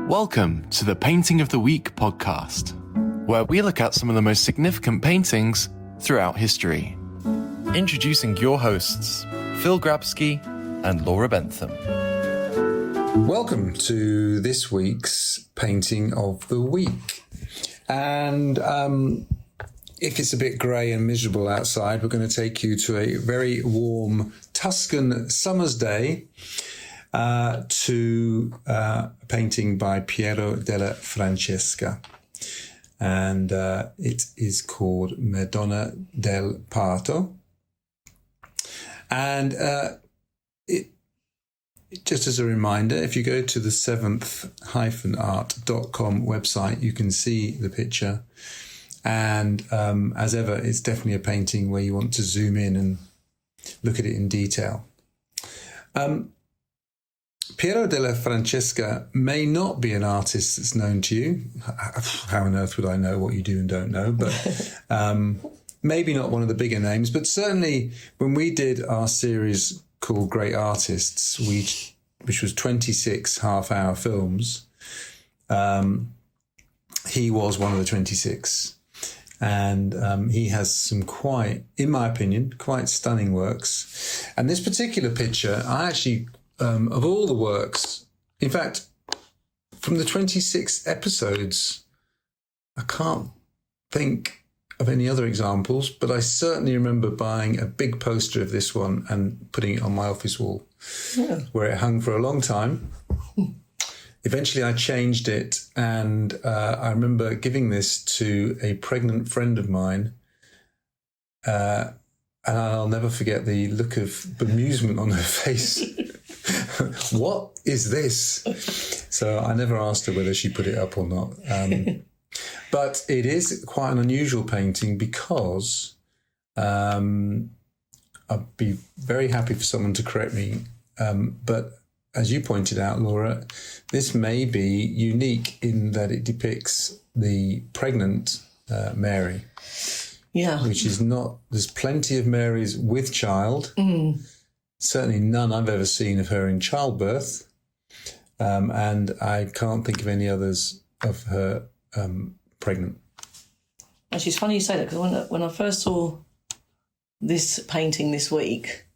Welcome to the Painting of the Week podcast, where we look at some of the most significant paintings throughout history. Introducing your hosts, Phil Grabsky and Laura Bentham. Welcome to this week's Painting of the Week. And if it's a bit grey and miserable outside, we're going to take you to a very warm Tuscan summer's day to a painting by Piero della Francesca. And it is called Madonna del Parto. And just as a reminder, if you go to the 7th-art.com website, you can see the picture. And as ever, it's definitely a painting where you want to zoom in and look at it in detail. Piero della Francesca may not be an artist that's known to you. How on earth would I know what you do and don't know? But maybe not one of the bigger names. But certainly when we did our series called Great Artists, which was 26 half-hour films, he was one of the 26. And he has some quite, in my opinion, quite stunning works. And this particular picture, I actually, of all the works, in fact, from the 26 episodes, I can't think of any other examples, but I certainly remember buying a big poster of this one and putting it on my office wall, where it hung for a long time. Eventually I changed it, and I remember giving this to a pregnant friend of mine, and I'll never forget the look of bemusement on her face. What is this? So I never asked her whether she put it up or not. But it is quite an unusual painting because I'd be very happy for someone to correct me. But as you pointed out, Laura, this may be unique in that it depicts the pregnant Mary. Yeah. Which is not, there's plenty of Marys with child. Certainly none I've ever seen of her in childbirth. And I can't think of any others of her pregnant. Actually, it's funny you say that, because when I first saw this painting this week,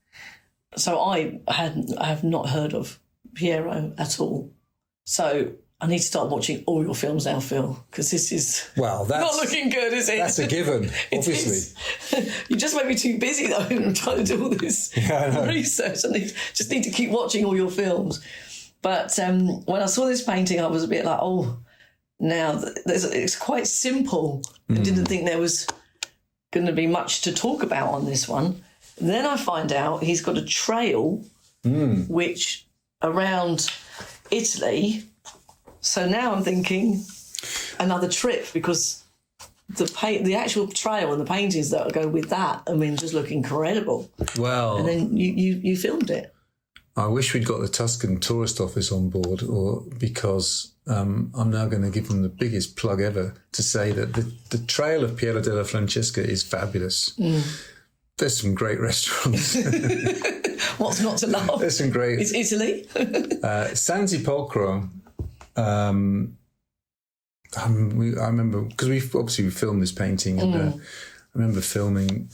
so I have not heard of Piero at all. So I need to start watching all your films now, Phil, because this is not looking good, is it? That's a given, obviously. You just made me too busy, though, and trying to do all this research. I just need to keep watching all your films. But when I saw this painting, I was a bit like, now it's quite simple. I didn't think there was going to be much to talk about on this one. Then I find out he's got a trail which around Italy. So now I'm thinking another trip, because the actual trail and the paintings that go with that, I mean, just look incredible. Well, and then you filmed it. I wish we'd got the Tuscan Tourist Office on board, because I'm now going to give them the biggest plug ever to say that the trail of Piero della Francesca is fabulous. There's some great restaurants. What's not to love? There's some great... It's Italy. San Sepolcro, I remember, because we filmed this painting, and I remember filming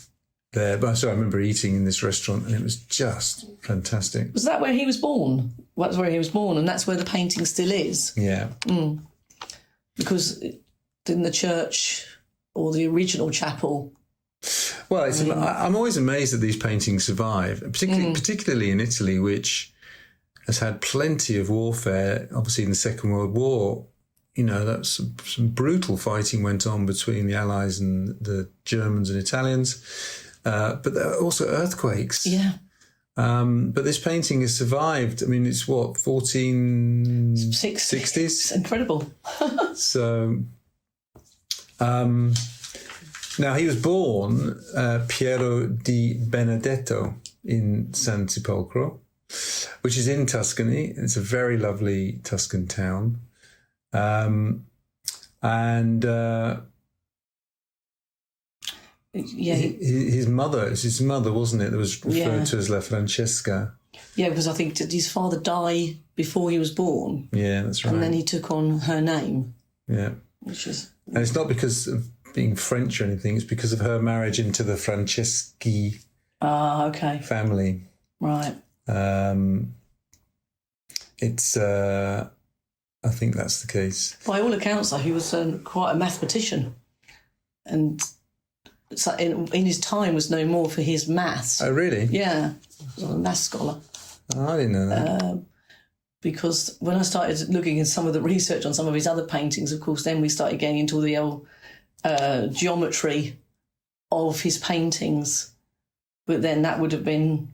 there. But I remember eating in this restaurant, and it was just fantastic. Was that where he was born? That's where he was born, and that's where the painting still is. Yeah. Because in the church, or the original chapel... Well, I'm always amazed that these paintings survive, particularly in Italy, which has had plenty of warfare. Obviously, in the Second World War, that's some brutal fighting went on between the Allies and the Germans and Italians. But there are also earthquakes. Yeah. But this painting has survived. I mean, it's 1460s? It's incredible. So... now, he was born Piero di Benedetto in San Sepolcro, which is in Tuscany. It's a very lovely Tuscan town. And Yeah. His mother, it was his mother, wasn't it, that was referred to as La Francesca? Yeah, because I think did his father die before he was born? Yeah, that's right. And then he took on her name. Yeah. Which is... And it's not because of being French or anything, it's because of her marriage into the Franceschi family. Right. I think that's the case. By all accounts, though, he was quite a mathematician. And in his time was known more for his maths. Oh, really? Yeah. He was a maths scholar. Oh, I didn't know that. Because when I started looking at some of the research on some of his other paintings, of course, then we started getting into the old geometry of his paintings. But then that would have been...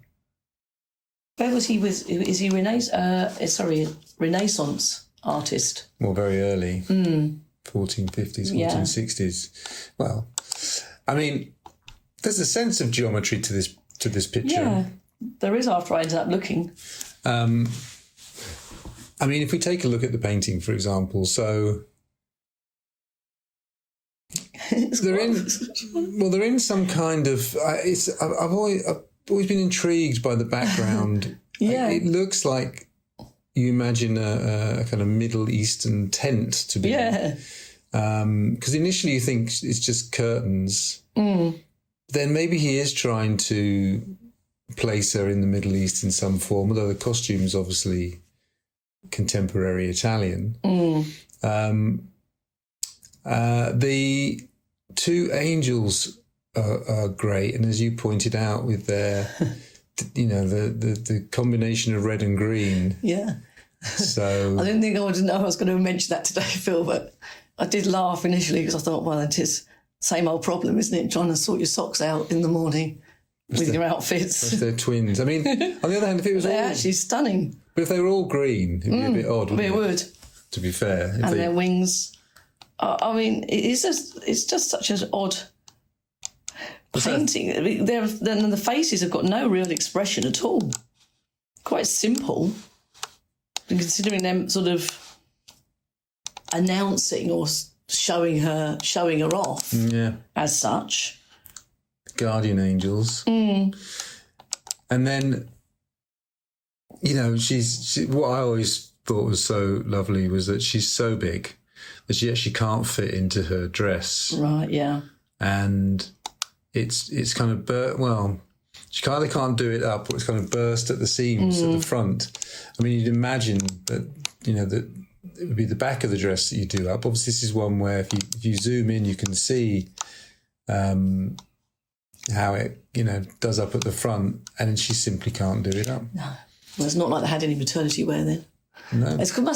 Where was he with... Is he Renaissance artist? Well, very early. 1450s, 1460s. Well, I mean, there's a sense of geometry to this picture. Yeah, there is after I ended up looking. I mean, if we take a look at the painting, for example, so they're in some kind of. I've always been intrigued by the background. Yeah, it looks like you imagine a kind of Middle Eastern tent to be. Yeah. Because initially you think it's just curtains. Then maybe he is trying to place her in the Middle East in some form, although the costume is obviously contemporary Italian. The two angels are great, and as you pointed out, with their, the combination of red and green. Yeah. So I didn't think I was going to mention that today, Phil, but I did laugh initially because I thought, well, it is same old problem, isn't it? Trying to sort your socks out in the morning with your outfits. That's their twins. I mean, on the other hand, if it was they're actually stunning. But if they were all green, it'd be a bit odd, wouldn't it? It would. To be fair. And their wings. I mean, it's just such an odd painting. I mean, the faces have got no real expression at all. Quite simple. Considering them sort of announcing or showing her off as such. Guardian angels. And then, she's what I always thought was so lovely was that she's so big that she actually can't fit into her dress. Right, yeah. And it's kind of she either can't do it up or it's kind of burst at the seams at the front. I mean, you'd imagine that, that it would be the back of the dress that you do up. Obviously, this is one where if you zoom in, you can see how it, does up at the front, and she simply can't do it up. No. Well, it's not like they had any maternity wear then. No. Do you think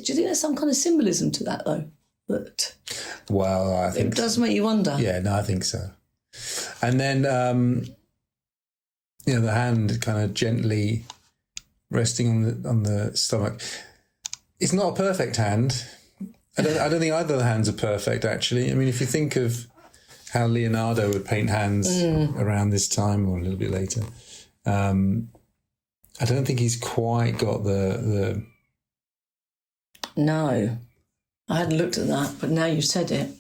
there's some kind of symbolism to that, though? Well, I think it does make you wonder. Yeah, no, I think so. And then, the hand kind of gently resting on the stomach. It's not a perfect hand. I don't think either of the hands are perfect, actually. I mean, if you think of how Leonardo would paint hands around this time or a little bit later, I don't think he's quite got the... No. I hadn't looked at that, but now you've said it.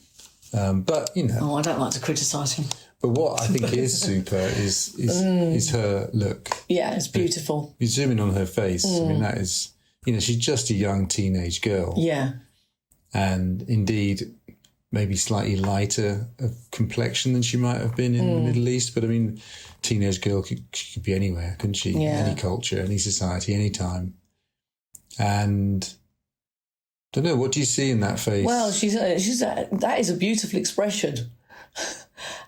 But, Oh, I don't like to criticise him. But what I think is super is her look. Yeah, it's beautiful. You zoom in on her face. I mean, that is... she's just a young teenage girl. Yeah. And indeed, maybe slightly lighter of complexion than she might have been in the Middle East. But I mean, teenage girl she could be anywhere, couldn't she? Yeah. Any culture, any society, any time. And I don't know, what do you see in that face? Well, that is a beautiful expression.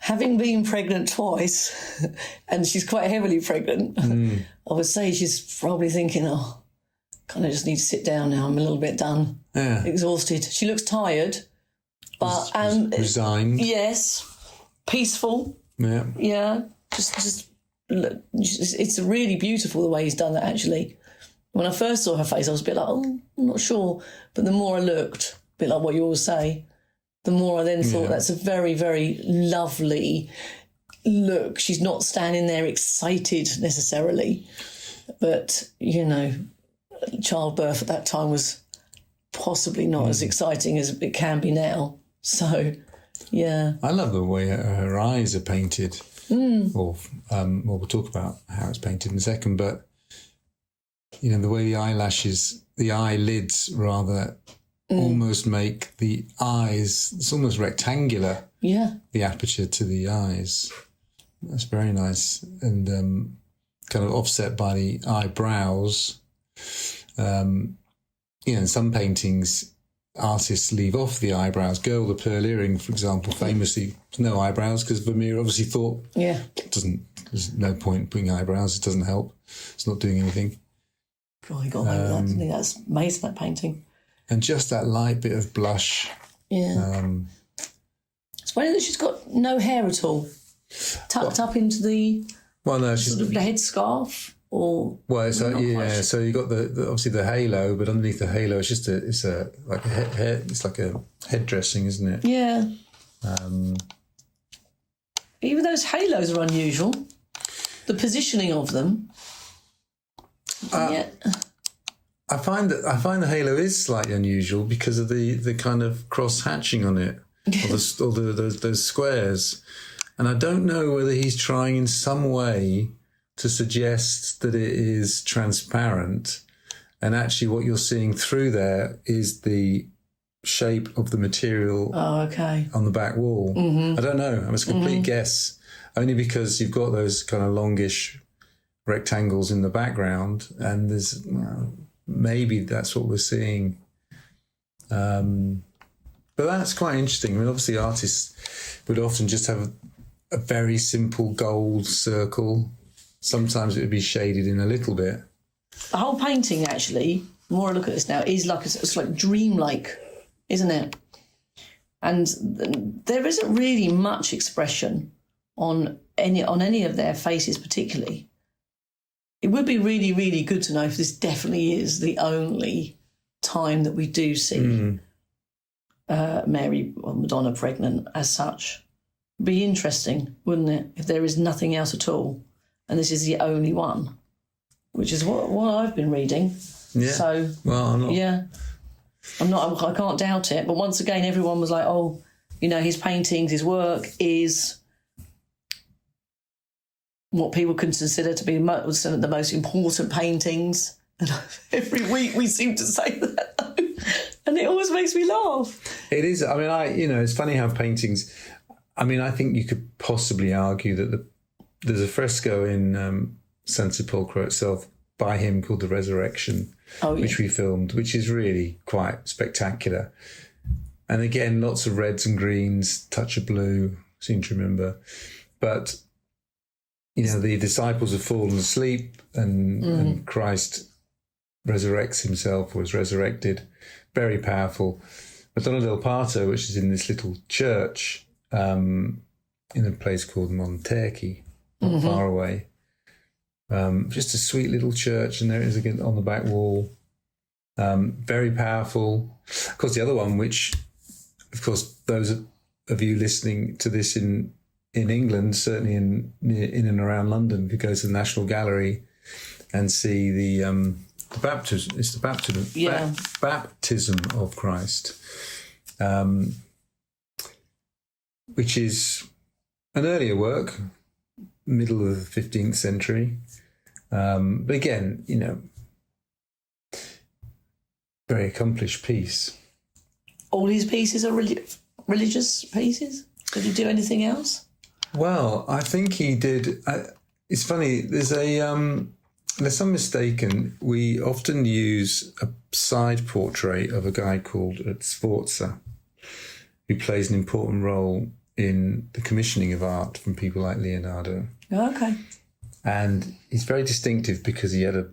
Having been pregnant twice, and she's quite heavily pregnant, I would say she's probably thinking, oh, kind of just need to sit down now. I'm a little bit done. Yeah. Exhausted. She looks tired, but resigned. Yes, peaceful. Yeah. Yeah. Just it's really beautiful the way he's done that. Actually, when I first saw her face, I was a bit like, oh, I'm not sure. But the more I looked, a bit like what you always say, the more I then thought that's a very, very lovely look. She's not standing there excited necessarily, but childbirth at that time was possibly not as exciting as it can be now. So Yeah. I love the way her eyes are painted. Or we'll talk about how it's painted in a second, but the way the eyelashes, the eyelids rather, almost make the eyes, it's almost rectangular. Yeah. The aperture to the eyes. That's very nice. And kind of offset by the eyebrows. In some paintings, artists leave off the eyebrows. Girl, the Pearl Earring, for example, famously, no eyebrows, because Vermeer obviously thought, there's no point putting eyebrows, it doesn't help. It's not doing anything. God, he got away with that, didn't he? That's amazing, that painting. And just that light bit of blush. Yeah. It's funny that she's got no hair at all. Tucked up into the sort of the headscarf. So you got the obviously the halo, but underneath the halo, it's like a head dressing, isn't it? Yeah. Even those halos are unusual. The positioning of them. I find the halo is slightly unusual because of the kind of cross hatching on it, or those squares, and I don't know whether he's trying in some way to suggest that it is transparent, and actually what you're seeing through there is the shape of the material on the back wall. I don't know. It's a complete guess, only because you've got those kind of longish rectangles in the background, and there's maybe that's what we're seeing. But that's quite interesting. I mean, obviously artists would often just have a very simple gold circle. Sometimes it would be shaded in a little bit. The whole painting, actually, the more I look at this now, is it's like dreamlike, isn't it? And there isn't really much expression on any of their faces, particularly. It would be really, really good to know if this definitely is the only time that we do see Mary or Madonna pregnant as such. It'd be interesting, wouldn't it, if there is nothing else at all? And this is the only one, which is what I've been reading. Yeah. So, well, I'm not. Yeah. I can't doubt it. But once again, everyone was like, his paintings, his work is what people consider to be some of the most important paintings. And every week we seem to say that. And it always makes me laugh. It is. I mean, it's funny how paintings, I think you could possibly argue that there's a fresco in San Sepolcro itself by him called The Resurrection, which we filmed, which is really quite spectacular. And again, lots of reds and greens, touch of blue, seem to remember. But, the disciples have fallen asleep and Christ resurrects himself, or is resurrected. Very powerful. Madonna del Parto, which is in this little church in a place called Montecchi, not far away. Just a sweet little church, and there it is again on the back wall. Very powerful. Of course, the other one, which, of course, those of you listening to this in England, certainly in and around London, could go to the National Gallery and see the baptism. It's the baptism. Yeah. Baptism of Christ, which is an earlier work, middle of the 15th century. But again, very accomplished piece. All his pieces are religious pieces? Did he do anything else? Well, I think he did. It's funny, unless I'm mistaken, we often use a side portrait of a guy called Sforza, who plays an important role in the commissioning of art from people like Leonardo. Okay. And he's very distinctive because he had a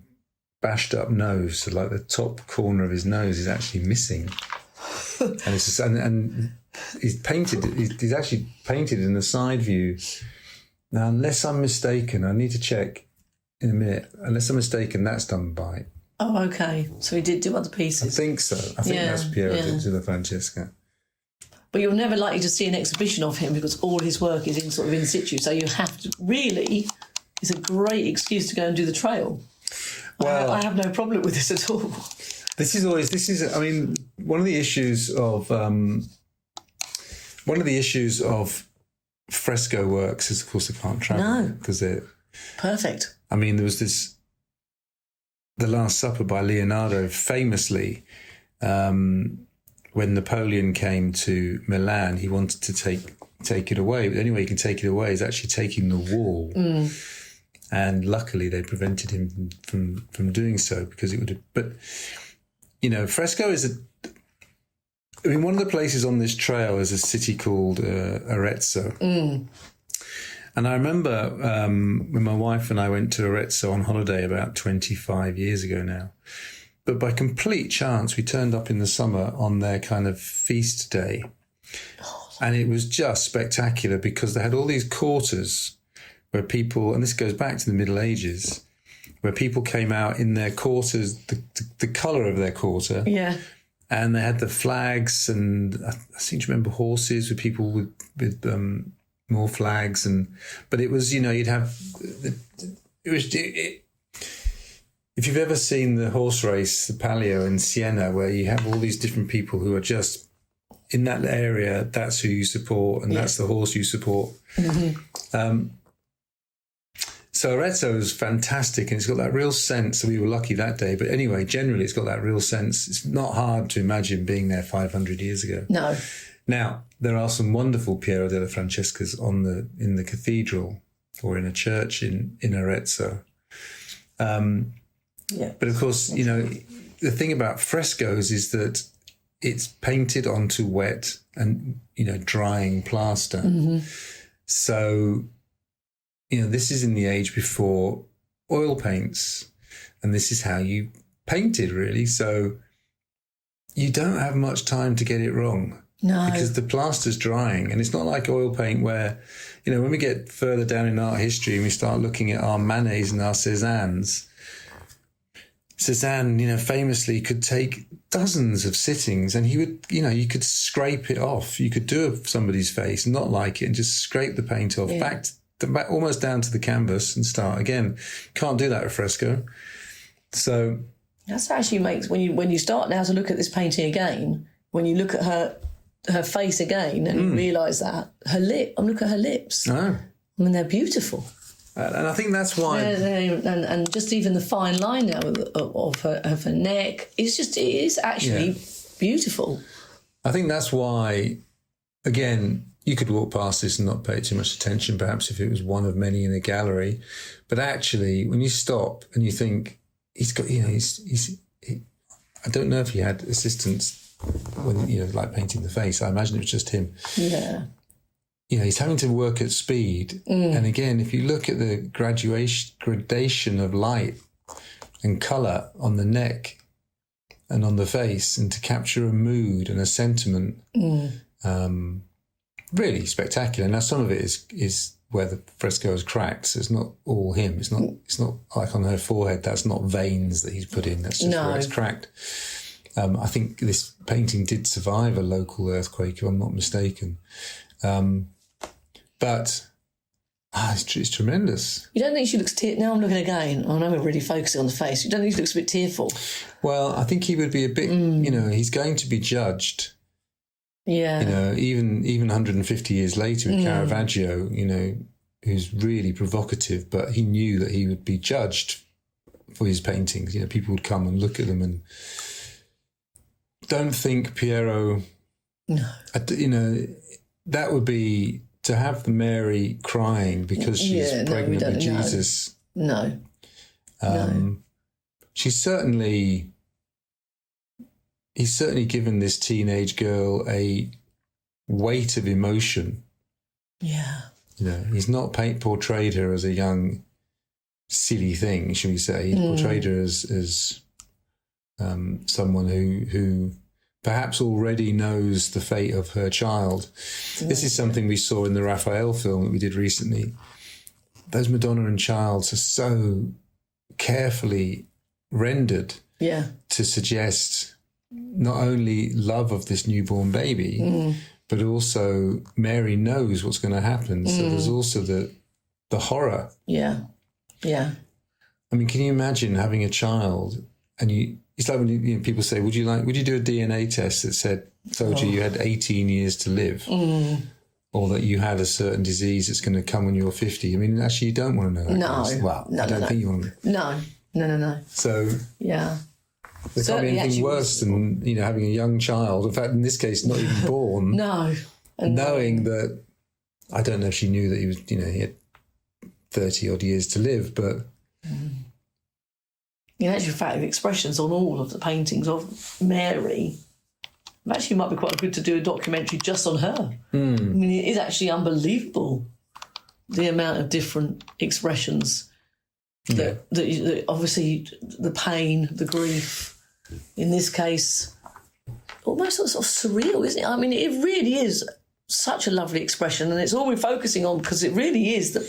bashed up nose, so like the top corner of his nose is actually missing. and he's actually painted in the side view. Now, unless I'm mistaken, I need to check in a minute. Unless I'm mistaken, that's done by. Oh, okay. So he did do other pieces. I think so. I think that's Piero della Francesca. But you're never likely to see an exhibition of him because all his work is in situ. So you have to really. It's a great excuse to go and do the trail. Well, I have no problem with this at all. This is one of the issues of one of the issues of fresco works is, of course, they can't travel because they're perfect. I mean, there was this, The Last Supper by Leonardo, famously, when Napoleon came to Milan, he wanted to take it away. But the only way you can take it away is actually taking the wall. And luckily they prevented him from doing so, because it would have, but, you know, fresco is one of the places on this trail is a city called Arezzo. And I remember when my wife and I went to Arezzo on holiday about 25 years ago now. But by complete chance, we turned up in the summer on their kind of feast day. And it was just spectacular, because they had all these quarters where people, and this goes back to the Middle Ages, where people came out in their quarters, the colour of their quarter. Yeah. And they had the flags, and I seem to remember horses with people with more flags, but it was, you know, you'd have if you've ever seen the horse race, the Palio in Siena, where you have all these different people who are just in that area, that's who you support, and that's the horse you support. So Arezzo is fantastic, and it's got that real sense. We were lucky that day, but anyway, generally it's got that real sense. It's not hard to imagine being there 500 years ago. No. Now, there are some wonderful Piero della Francescas in the cathedral, or in a church in Arezzo. But of course, you know, the thing about frescoes is that it's painted onto wet and, you know, drying plaster. So, you know, this is in the age before oil paints, and this is how you painted, really. So you don't have much time to get it wrong. No. Because the plaster's drying, and it's not like oil paint where, you know, when we get further down in art history and we start looking at our Manets and our Cézannes, Cézanne, you know, famously could take dozens of sittings, and he would, you know, you could scrape it off. You could do somebody's face, not like it, and just scrape the paint off back almost down to the canvas and start again. Can't do that with fresco. So that's actually makes, when you start now to look at this painting again, when you look at her face again and you realise that I'm looking at her lips. I mean, they're beautiful. And I think that's why... And just even the fine line now of her neck, it is actually beautiful. I think that's why, again, you could walk past this and not pay too much attention, perhaps if it was one of many in a gallery. But actually, when you stop and you think, he's got, you know, I don't know if he had assistants when, you know, like painting the face. I imagine it was just him. Yeah. You know, he's having to work at speed. And again, if you look at the gradation of light and colour on the neck and on the face, and to capture a mood and a sentiment, really spectacular. Now, some of it is where the fresco is cracked. So it's not all him. It's not like on her forehead. That's not veins that he's put in. That's just where it's cracked. I think this painting did survive a local earthquake, if I'm not mistaken. But it's tremendous. You don't think she looks now I'm looking again. I know we're really focusing on the face. You don't think she looks a bit tearful? Well, I think he would be a bit, you know, he's going to be judged. Yeah. You know, even 150 years later with Caravaggio, you know, who's really provocative, but he knew that he would be judged for his paintings. You know, people would come and look at them, and don't think Piero... No. You know, that would be... To have the Mary crying because she's pregnant with Jesus. No. He's certainly given this teenage girl a weight of emotion. Yeah. You know, he's not portrayed her as a young, silly thing, shall we say. He's portrayed her as someone who perhaps already knows the fate of her child. This is something we saw in the Raphael film that we did recently. Those Madonna and Childs are so carefully rendered to suggest not only love of this newborn baby, but also Mary knows what's going to happen. So there's also the horror. Yeah, yeah. I mean, can you imagine having a child and it's like when people say, would you do a DNA test that told you had 18 years to live, or that you had a certain disease that's going to come when you're 50? I mean, actually, you don't want to know that. I don't think you want to. No. So there can't be anything worse than having a young child. In fact, in this case, not even born. No, and knowing that. I don't know if she knew that he had 30 odd years to live, but. In actual fact, the expressions on all of the paintings of Mary, actually might be quite good to do a documentary just on her. I mean, it is actually unbelievable, the amount of different expressions that obviously the pain, the grief, in this case, almost sort of surreal, isn't it? I mean, it really is such a lovely expression, and it's all we're focusing on, because it really is that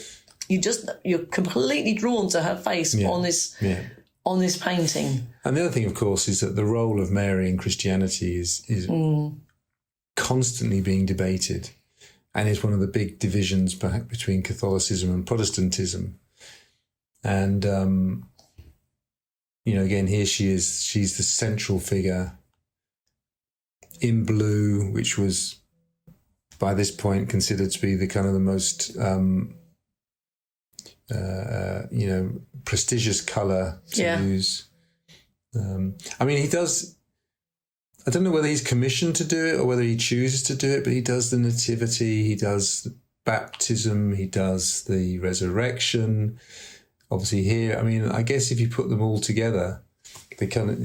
you're completely drawn to her face on this painting. And the other thing, of course, is that the role of Mary in Christianity is constantly being debated, and is one of the big divisions between Catholicism and Protestantism. And, again, here she's the central figure in blue, which was by this point considered to be the kind of the most... prestigious colour to use. I mean, he does. I don't know whether he's commissioned to do it or whether he chooses to do it, but he does the nativity, he does the baptism, he does the resurrection. Obviously, here, I mean, I guess if you put them all together, they kind of,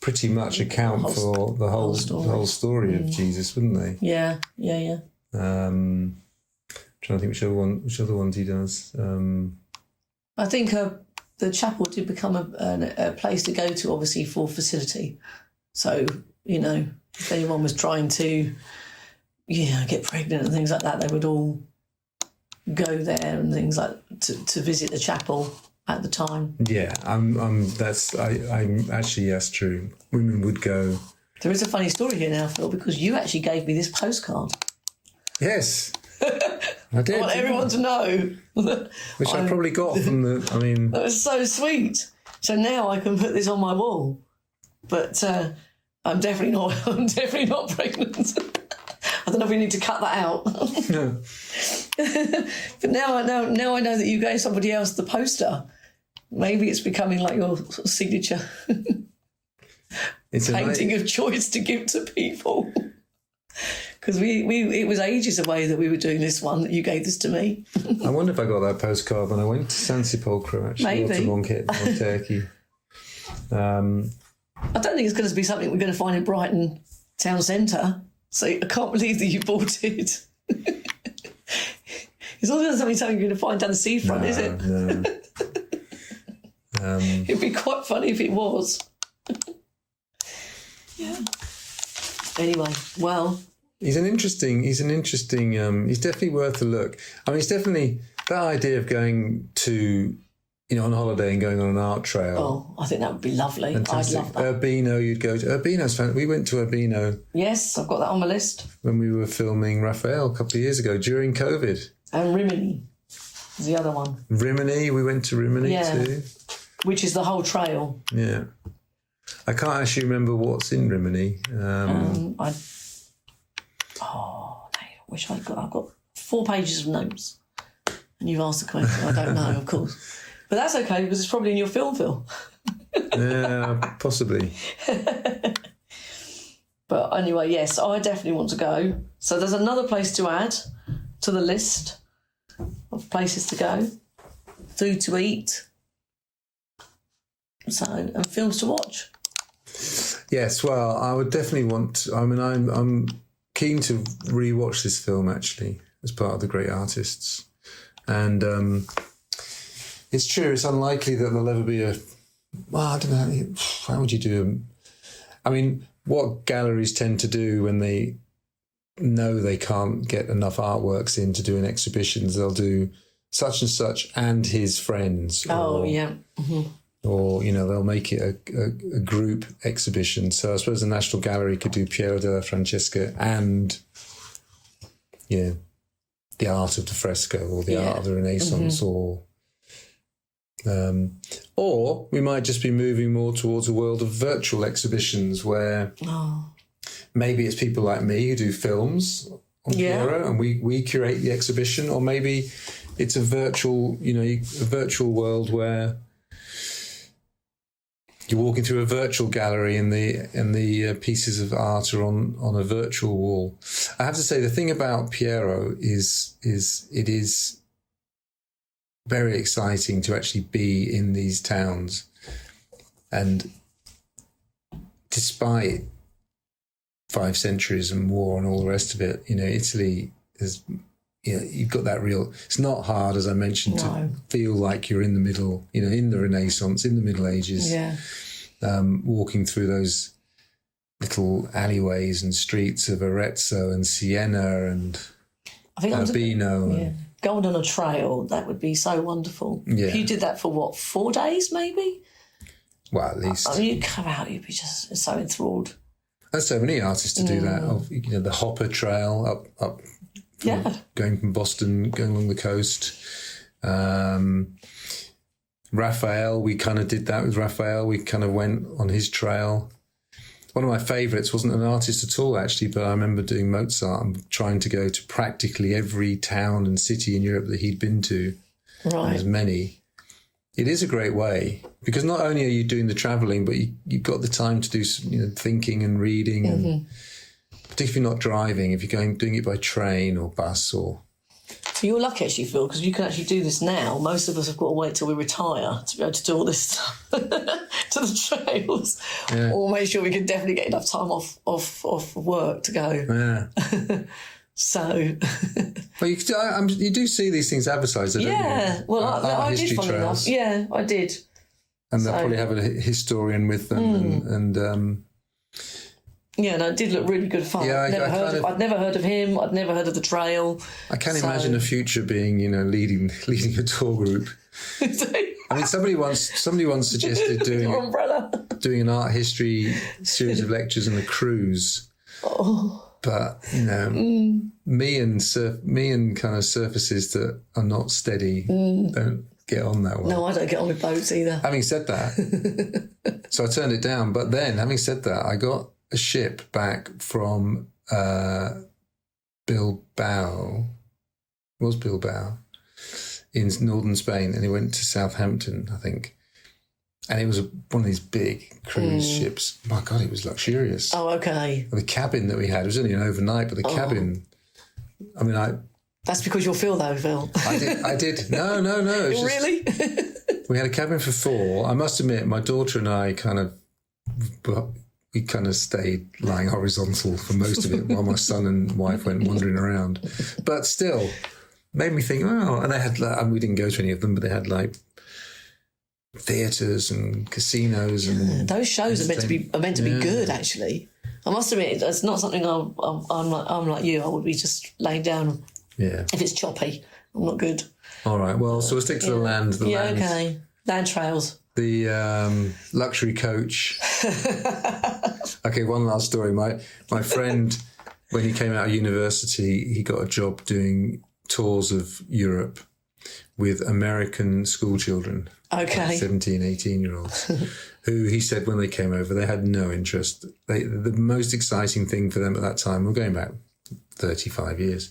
pretty much account for the whole story of Jesus, wouldn't they? Yeah. Trying to think which other ones he does. I think the chapel did become a place to go to, obviously, for facility. So, if anyone was trying to, get pregnant and things like that, they would all go there and things like to visit the chapel at the time. Yeah, that's true. Women would go. There is a funny story here now, Phil, because you actually gave me this postcard. Yes. I did. I want everyone to know. Which I probably got from that was so sweet. So now I can put this on my wall. But I'm definitely not pregnant. I don't know if we need to cut that out. No. But now I know that you gave somebody else the poster. Maybe it's becoming like your sort of signature painting of choice to give to people. Because it was ages away that we were doing this one, that you gave this to me. I wonder if I got that postcard when I went to San Sepolcro, actually. Maybe. On Turkey. I don't think it's going to be something we're going to find in Brighton town centre. So I can't believe that you bought it. It's not something you're going to find down the seafront, is it? No. It'd be quite funny if it was. Yeah. Anyway, well... He's definitely worth a look. I mean, it's definitely that idea of going to, on holiday and going on an art trail. Oh, I think that would be lovely. Fantastic. I'd love that. Urbino, you'd go to. Urbino's fun. We went to Urbino. Yes, I've got that on my list. When we were filming Raphael a couple of years ago during COVID. And Rimini is the other one. Rimini, we went to Rimini too. Which is the whole trail. Yeah. I can't actually remember what's in Rimini. I wish I've got 4 pages of notes. And you've asked the question. I don't know, of course. But that's okay, because it's probably in your film, Phil. Yeah, possibly. But anyway, yes, I definitely want to go. So there's another place to add to the list of places to go, food to eat, and films to watch. Yes, well, I would definitely want. I'm keen to re-watch this film actually as part of The Great Artists, and it's true. It's unlikely that there'll ever be a. Well, I don't know. How would you do? I mean, what galleries tend to do when they know they can't get enough artworks in to do an exhibition, they'll do such and such and his friends. Oh, yeah. Mm-hmm. Or, they'll make it a group exhibition. So I suppose the National Gallery could do Piero della Francesca and, the art of the fresco or the art of the Renaissance. Mm-hmm. Or we might just be moving more towards a world of virtual exhibitions where maybe it's people like me who do films on Piero and we curate the exhibition, or maybe it's a virtual world where you're walking through a virtual gallery and the pieces of art are on a virtual wall. I have to say, the thing about Piero is it is very exciting to actually be in these towns. And despite 5 centuries and war and all the rest of it, Italy is, you've got that real, it's not hard, as I mentioned, to feel like you're in the middle, in the Renaissance, in the Middle Ages, walking through those little alleyways and streets of Arezzo and Siena and Urbino. Going on a trail, that would be so wonderful. Yeah. If you did that for 4 days, maybe? Well, at least. You'd come out, you'd be just so enthralled. There's so many artists to do that. The Hopper Trail up going from Boston, going along the coast. Raphael, we kind of did that with Raphael. We kind of went on his trail. One of my favourites wasn't an artist at all, actually, but I remember doing Mozart and trying to go to practically every town and city in Europe that he'd been to. Right. There's many. It is a great way, because not only are you doing the travelling, but you've got the time to do thinking and reading, and particularly if you're not driving, if you're doing it by train or bus or... So you're lucky, actually, Phil, because you can actually do this now. Most of us have got to wait till we retire to be able to do all this stuff to the trails, or make sure we can definitely get enough time off work to go. Yeah. So, well, you do see these things advertised, don't you? Well, I did, funny enough. Yeah, I did. And they'll probably have a historian with them, and and it did look really good fun. Yeah, I'd never heard of him. I'd never heard of the trail. I can't imagine a future being, leading a tour group. I mean, somebody once suggested doing an art history series of lectures on a cruise. But me and kind of surfaces that are not steady don't get on that well. No, I don't get on with boats either. Having said that, so I turned it down. But then, having said that, I got a ship back from Bilbao. It was Bilbao in northern Spain, and it went to Southampton, I think. And it was one of these big cruise ships. My God, it was luxurious. Oh, okay. The cabin that we had, it was only an overnight, but the cabin, I mean, That's because you'll feel though, Phil. I did. No. It was really? We had a cabin for 4. I must admit, my daughter and I kind of stayed lying horizontal for most of it while my son and wife went wandering around. But still, made me think, and they had, we didn't go to any of them, but they had theatres and casinos, and those shows are meant to be good. Actually, I must admit, it's not something I'm like you. I would be just laying down. Yeah, if it's choppy, I'm not good. All right, well, so we'll stick to the land. Okay, land trails. The luxury coach. Okay, one last story. My friend, when he came out of university, he got a job doing tours of Europe with American school children. Okay. 17, 18-year-olds, who he said when they came over, they had no interest. The most exciting thing for them at that time, we're going back 35 years,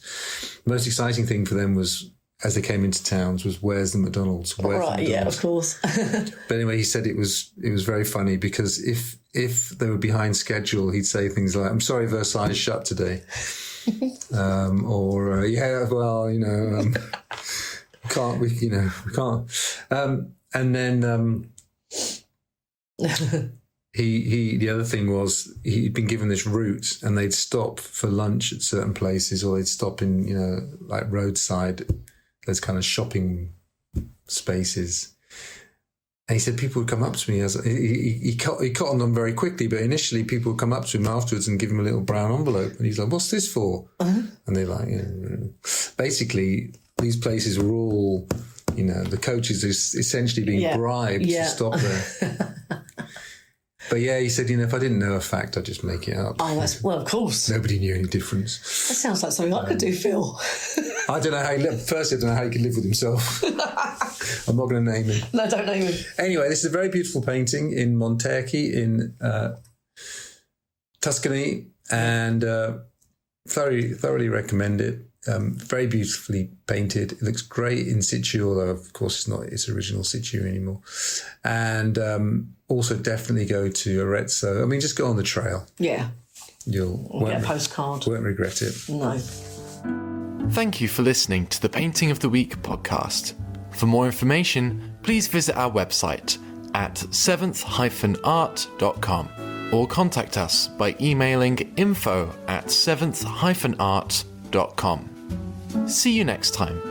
the most exciting thing for them was, as they came into towns, was where's the McDonald's? Yeah, of course. But anyway, he said it was very funny because if they were behind schedule, he'd say things like, "I'm sorry, Versailles is shut today," we can't. And then he the other thing was he'd been given this route, and they'd stop for lunch at certain places, or they'd stop in like roadside, those kind of shopping spaces. And he said people would come up to me as he cottoned on very quickly, but initially people would come up to him afterwards and give him a little brown envelope, and he's like, "What's this for?" And they're like, basically these places were all, the coaches are essentially being bribed to stop there. But yeah, he said, if I didn't know a fact, I'd just make it up. Oh, of course. Nobody knew any difference. That sounds like something I could do, Phil. I don't know how he lived. Firstly, I don't know how he could live with himself. I'm not going to name him. No, don't name him. Anyway, this is a very beautiful painting in Montecchi in Tuscany, and thoroughly recommend it. Very beautifully painted. It looks great in situ, although of course it's not its original situ anymore. And also definitely go to Arezzo. I mean, just go on the trail. Yeah. You'll get a postcard. Won't regret it. No. Thank you for listening to the Painting of the Week podcast. For more information, please visit our website at seventh-art.com or contact us by emailing info@seventh-art.com. See you next time.